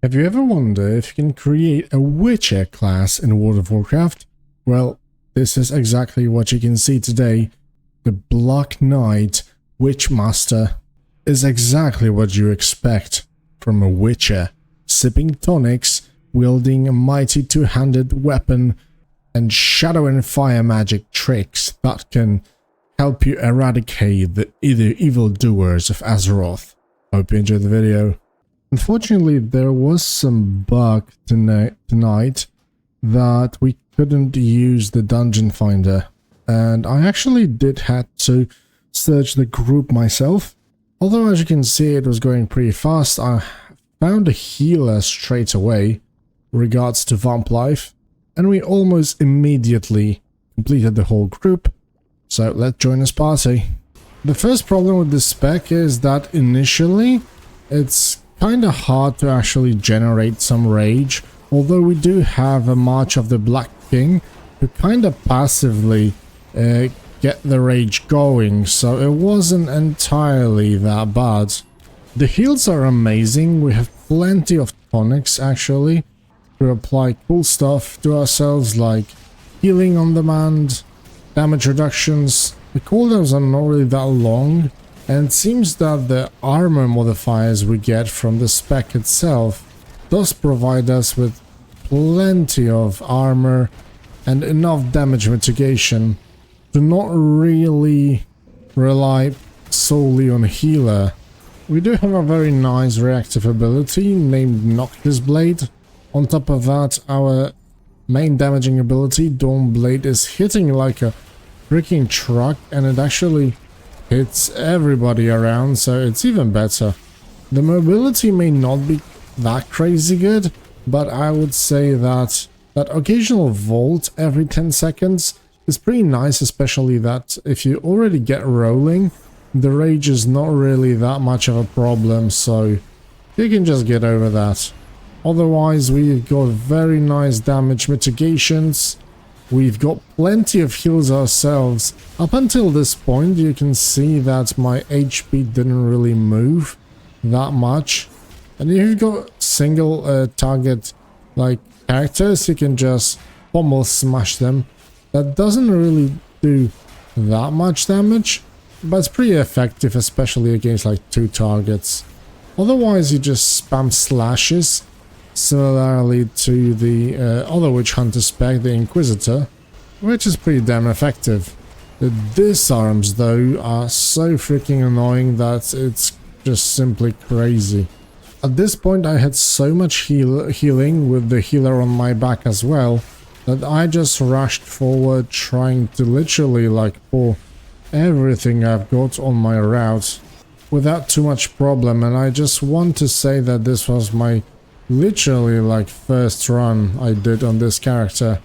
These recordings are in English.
Have you ever wondered if you can create a Witcher class in World of Warcraft? Well, this is exactly what you can see today. The Black Knight Witchmaster is exactly what you expect from a Witcher, sipping tonics, wielding a mighty two-handed weapon, and shadow and fire magic tricks that can help you eradicate the evildoers of Azeroth. Hope you enjoyed the video. Unfortunately, there was some bug tonight that we couldn't use the dungeon finder, and I actually did have to search the group myself. Although, as you can see, it was going pretty fast. I found a healer straight away regards to Vamp Life, and we almost immediately completed the whole group. So let's join this party. The first problem with this spec is that initially it's kind of hard to actually generate some rage, although we do have a March of the Black King who kind of passively get the rage going, so it wasn't entirely that bad. The heals are amazing. We have plenty of tonics actually to apply cool stuff to ourselves, like healing on demand, damage reductions. The cooldowns are not really that long, and it seems that the armor modifiers we get from the spec itself does provide us with plenty of armor and enough damage mitigation to not really rely solely on a healer. We do have a very nice reactive ability named Noctis Blade. On top of that, our main damaging ability, Dawn Blade, is hitting like a freaking truck, and it actually hits everybody around, so it's even better. The mobility may not be that crazy good, but I would say that occasional volt every 10 seconds is pretty nice, especially that if you already get rolling, the rage is not really that much of a problem, so you can just get over that. Otherwise, we've got very nice damage mitigations. We've got plenty of heals ourselves. Up until this point, you can see that my HP didn't really move that much. And if you've got single target like characters, you can just pommel smash them. That doesn't really do that much damage, but it's pretty effective, especially against like 2 targets. Otherwise, you just spam slashes, similarly to the other Witch Hunter spec, the Inquisitor, which is pretty damn effective. The disarms, though, are so freaking annoying that it's just simply crazy. At this point, I had so much healing with the healer on my back as well, that I just rushed forward trying to literally like pour everything I've got on my route without too much problem. And I just want to say that this was my literally like first run I did on this character.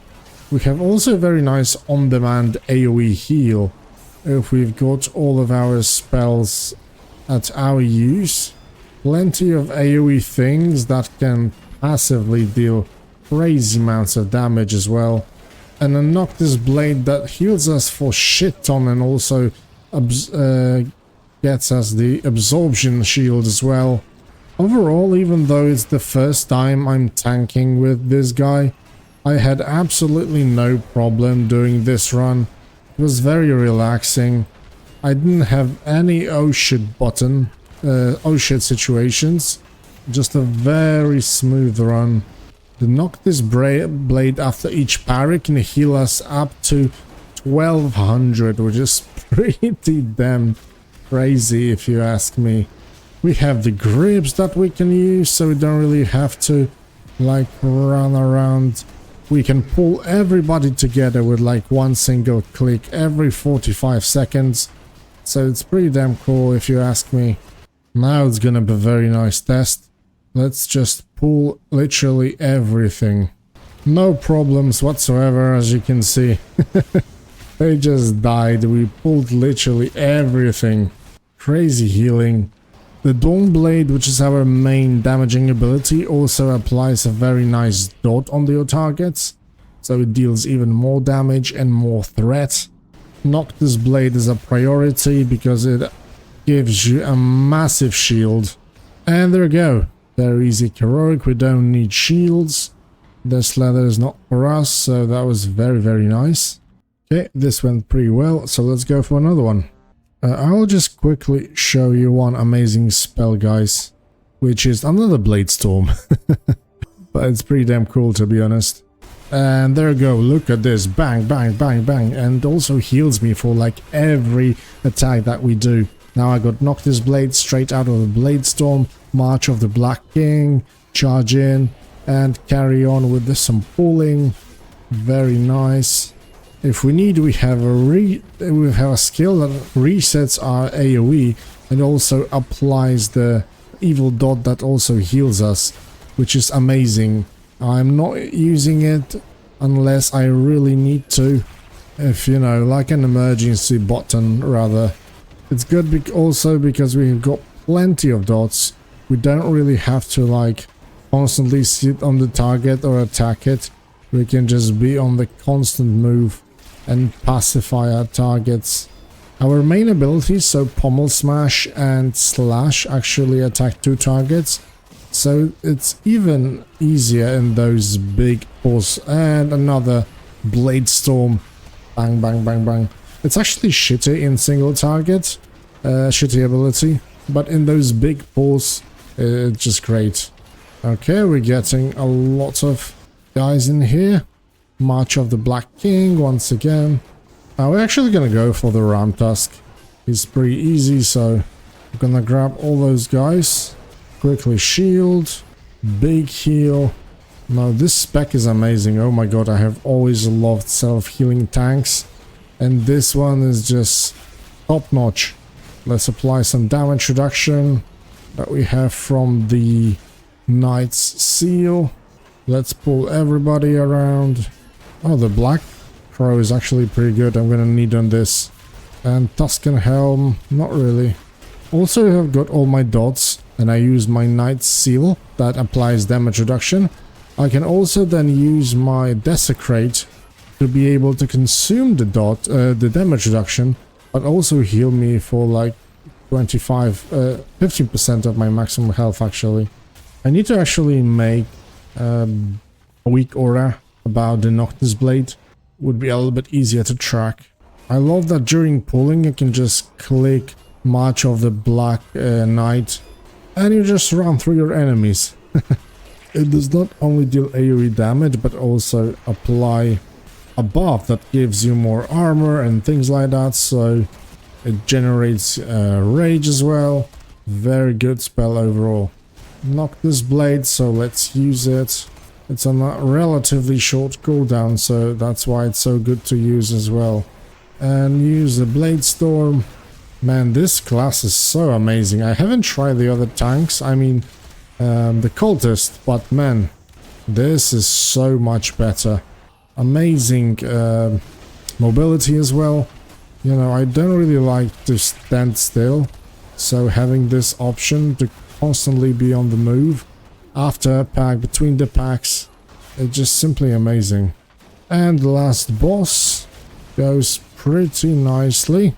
We have also a very nice on-demand AoE heal if we've got all of our spells at our use. Plenty of AoE things that can passively deal crazy amounts of damage as well. And a Noctis Blade that heals us for shit ton and also gets us the absorption shield as well. Overall, even though it's the first time I'm tanking with this guy, I had absolutely no problem doing this run. It was very relaxing. I didn't have any oh shit button, oh shit situations. Just a very smooth run. The Noctis Blade after each parry can heal us up to 1200, which is pretty damn crazy if you ask me. We have the grips that we can use, so we don't really have to like run around. We can pull everybody together with like one single click every 45 seconds. So it's pretty damn cool if you ask me. Now it's gonna be a very nice test. Let's just pull literally everything. No problems whatsoever, as you can see. They just died. We pulled literally everything. Crazy healing. The Dawn Blade, which is our main damaging ability, also applies a very nice dot on your targets, so it deals even more damage and more threat. Noctis Blade is a priority because it gives you a massive shield. And there we go. Very easy heroic, we don't need shields. This leather is not for us, so that was very, very nice. Okay, this went pretty well, so let's go for another one. I'll just quickly show you one amazing spell, guys, which is another Blade Storm. But it's pretty damn cool, to be honest. And there you go, look at this, bang, bang, bang, bang, and also heals me for like every attack that we do. Now I got Noctis Blade straight out of the Blade Storm, March of the Black King, charge in, and carry on with this, some pulling. Very nice. If we need, we have a skill that resets our AoE and also applies the evil dot that also heals us, which is amazing. I'm not using it unless I really need to, if you know, like an emergency button rather. It's good also because we've got plenty of dots. We don't really have to like constantly sit on the target or attack it. We can just be on the constant move and pacify our targets. Our main abilities, so Pommel Smash and Slash, actually attack 2 targets. So it's even easier in those big pulls. And another Blade Storm. Bang, bang, bang, bang. It's actually shitty in single target. Shitty ability. But in those big pulls, it's just great. Okay, we're getting a lot of guys in here. March of the Black King once again. We're actually gonna go for the Ram Tusk. He's pretty easy, so I'm gonna grab all those guys. Quickly shield. Big heal. Now this spec is amazing. Oh my god, I have always loved self-healing tanks. And this one is just top notch. Let's apply some damage reduction that we have from the Knight's Seal. Let's pull everybody around. Oh, the Black Crow is actually pretty good. I'm gonna need on this. And Tuscan Helm, not really. Also, I've got all my dots, and I use my Knight's Seal that applies damage reduction. I can also then use my Desecrate to be able to consume the damage reduction, but also heal me for like 15% of my maximum health actually. I need to actually make a weak aura about the Noctis Blade. Would be a little bit easier to track. I love that during pulling you can just click March of the Black Knight and you just run through your enemies. It does not only deal AoE damage but also apply a buff that gives you more armor and things like that, so it generates rage as well. Very good spell overall. Noctis Blade, so let's use it. It's on a relatively short cooldown, so that's why it's so good to use as well. And use the Blade Storm. Man, this class is so amazing. I haven't tried the other tanks, I mean the Cultist, but man, this is so much better. Amazing mobility as well. You know, I don't really like to stand still, so having this option to constantly be on the move after a pack, between the packs, it's just simply amazing. And the last boss goes pretty nicely.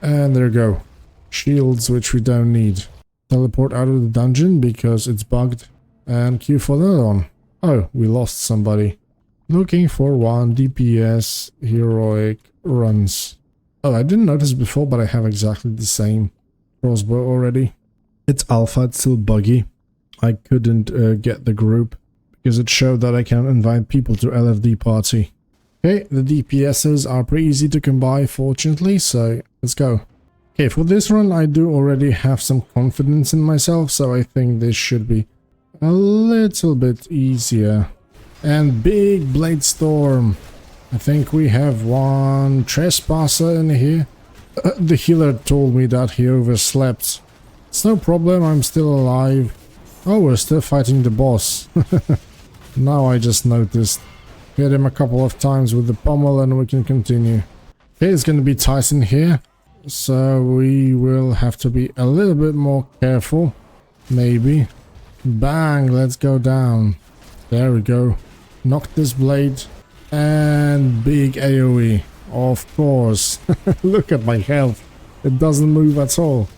And there you go. Shields, which we don't need. Teleport out of the dungeon because it's bugged. And queue for another one. Oh, we lost somebody. Looking for one DPS heroic runs. Oh, I didn't notice before, but I have exactly the same crossbow already. It's alpha, it's still buggy. I couldn't get the group because it showed that I can invite people to LFD party. Okay, the DPSs are pretty easy to combine, fortunately, so let's go. Okay, for this run I do already have some confidence in myself, so I think this should be a little bit easier. And big Blade Storm. I think we have one Trespasser in here. The healer told me that he overslept. It's no problem, I'm still alive. Oh, we're still fighting the boss. Now I just noticed. Hit him a couple of times with the pommel and we can continue. Okay, it's gonna be Tyson here. So we will have to be a little bit more careful. Maybe. Bang, let's go down. There we go. Noctis Blade. And big AoE. Of course. Look at my health. It doesn't move at all.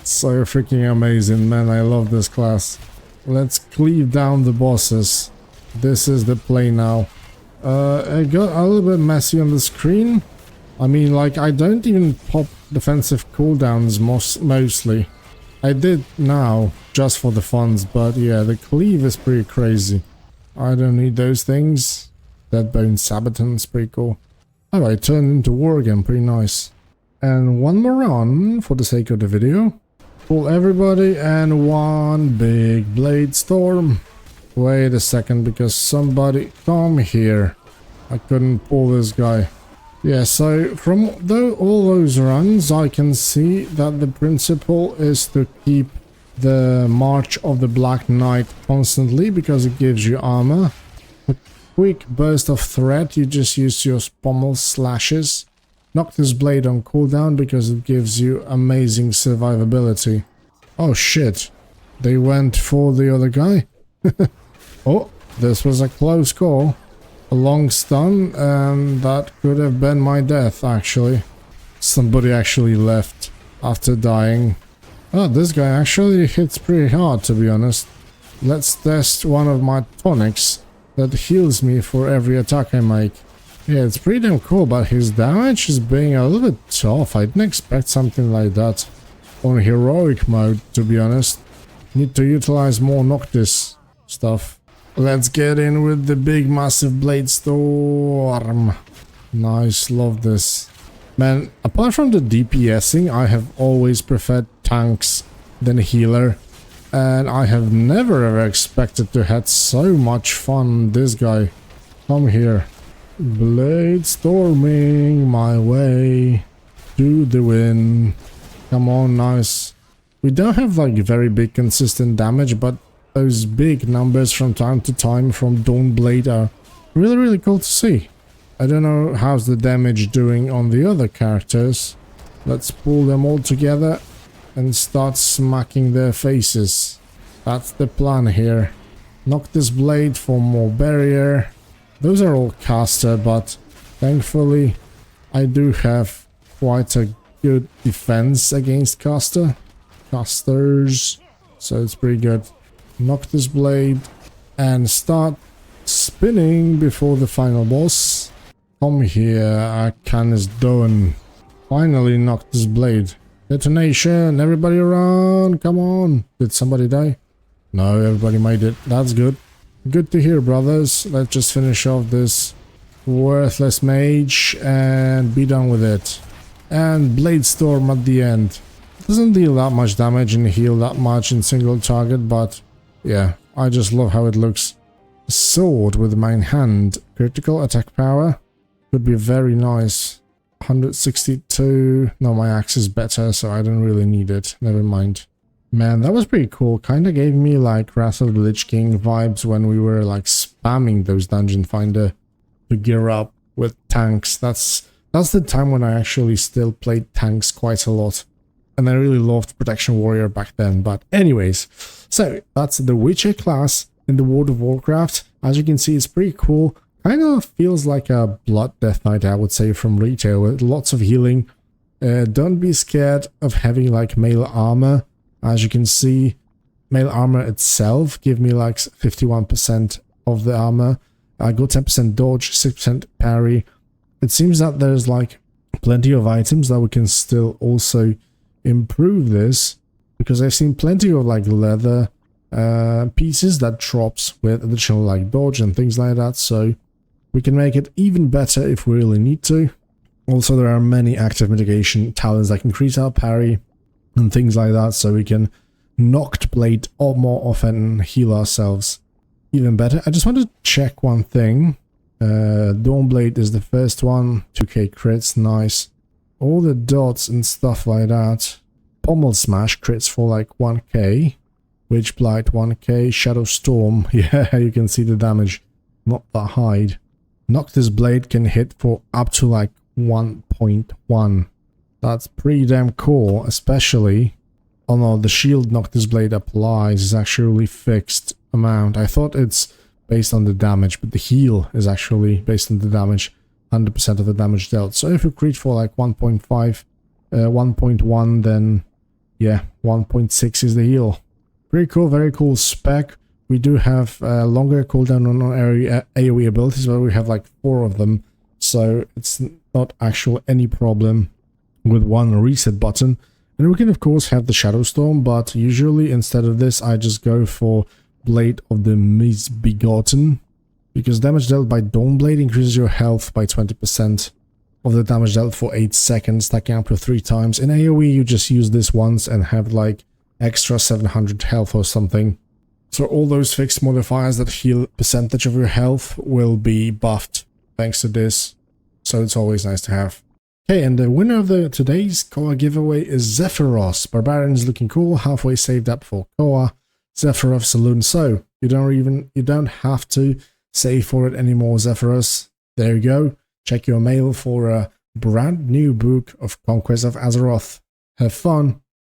So freaking amazing, man. I love this class. let's cleave down the bosses. This is the play now. It got a little bit messy on the screen. I mean, like, I don't even pop defensive cooldowns mostly. I did now, just for the funds, but yeah, the cleave is pretty crazy. I don't need those things. Deadbone Sabaton's pretty cool. Alright, turned into war again, pretty nice. And one more run, for the sake of the video. Pull everybody and one big blade storm. Wait a second, because somebody come here. I couldn't pull this guy. Yeah, so from all those runs, I can see that the principle is to keep the March of the Black Knight constantly, because it gives you armor. A quick burst of threat, you just use your pommel slashes. Noctis Blade on cooldown, because it gives you amazing survivability. Oh shit, they went for the other guy. Oh, this was a close call. A long stun, and that could have been my death, actually. Somebody actually left after dying. Oh, this guy actually hits pretty hard, to be honest. Let's test one of my tonics that heals me for every attack I make. Yeah, it's pretty damn cool, but his damage is being a little bit tough. I didn't expect something like that on heroic mode, to be honest. Need to utilize more Noctis stuff. Let's get in with the big massive blade storm. Nice, love this. Man, apart from the DPSing, I have always preferred tanks than healer. And I have never ever expected to have so much fun. This guy, come here. Blade storming my way to the win. Come on, nice. We don't have like very big consistent damage, but those big numbers from time to time from Dawnblade are really cool to see. I don't know how's the damage doing on the other characters. Let's pull them all together and start smacking their faces. That's the plan here. Noctis Blade for more barrier. Those are all caster, but thankfully I do have quite a good defense against casters, so it's pretty good. Noctis Blade and start spinning before the final boss. Come here, Akan is done. Finally Noctis Blade. Detonation, everybody around, come on. Did somebody die? No, everybody made it. That's good. Good to hear, brothers. Let's just finish off this worthless mage and be done with it. And Blade Storm at the end. Doesn't deal that much damage and heal that much in single target, but yeah, I just love how it looks. Sword with main hand. Critical attack power. Could be very nice. 162. No, my axe is better, so I don't really need it. Never mind. Man, that was pretty cool. Kinda gave me like Wrath of the Lich King vibes when we were like spamming those Dungeon Finder to gear up with tanks. That's the time when I actually still played tanks quite a lot. And I really loved Protection Warrior back then. But anyways, so that's the Witcher class in the World of Warcraft. As you can see, it's pretty cool. Kind of feels like a Blood Death Knight, I would say, from retail, with lots of healing. Don't be scared of having like mail armor. As you can see, mail armor itself give me like 51% of the armor. I got 10% dodge, 6% parry. It seems that there's like plenty of items that we can still also improve this, because I've seen plenty of like leather pieces that drops with additional like dodge and things like that, so we can make it even better if we really need to. Also, there are many active mitigation talents that increase our parry and things like that, so we can Noct Blade or more often heal ourselves even better. I just want to check one thing. Dawnblade is the first one. 2k crits, nice. All the dots and stuff like that. Pommel Smash crits for like 1k. Witch Blight 1k. Shadow Storm, yeah, you can see the damage. Not that high. Noctis Blade can hit for up to like 1.1. That's pretty damn cool, especially... Oh no, the shield Noctis Blade applies is actually a really fixed amount. I thought it's based on the damage, but the heal is actually based on the damage. 100% of the damage dealt. So if you crit for like 1.5, 1.1, then yeah, 1.6 is the heal. very cool spec. We do have longer cooldown on our AoE abilities, but we have like 4 of them, so it's not actual any problem with one reset button. And we can of course have the Shadow Storm, but usually instead of this I just go for Blade of the Misbegotten, because damage dealt by Dawnblade increases your health by 20% of the damage dealt for 8 seconds, stacking up to 3 times. In AoE you just use this once and have like extra 700 health or something. So all those fixed modifiers that heal percentage of your health will be buffed thanks to this. So it's always nice to have. Okay, and the winner of today's CoA giveaway is Zephyros. Barbarian is looking cool, halfway saved up for CoA. Zephyros Saloon. So you don't have to save for it anymore, Zephyros. There you go. Check your mail for a brand new book of Conquest of Azeroth. Have fun.